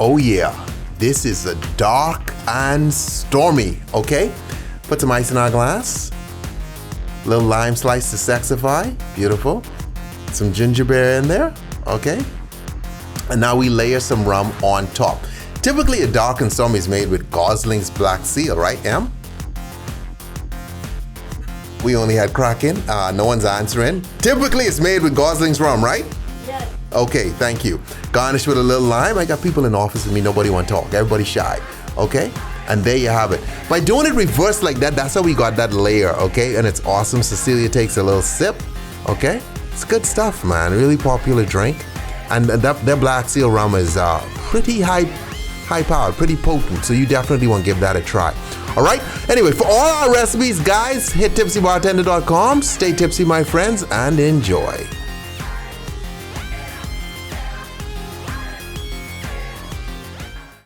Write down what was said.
Oh yeah, this is a dark and stormy, okay? Put some ice in our glass. Little lime slice to sexify, beautiful. Some ginger beer in there, okay? And now we layer some rum on top. Typically a dark and stormy is made with Gosling's Black Seal, right, Em? We only had Kraken, no one's answering. Typically it's made with Gosling's rum, right? Yes. Okay, thank you. Garnish with a little lime. I got people in the office with me, nobody want to talk. Everybody's shy, okay? And there you have it. By doing it reverse like that, that's how we got that layer, okay? And it's awesome. Cecilia takes a little sip, okay? It's good stuff, man. Really popular drink. And that Black Seal rum is pretty high powered, pretty potent. So you definitely want to give that a try. All right? Anyway, for all our recipes, guys, hit tipsybartender.com. Stay tipsy, my friends, and enjoy.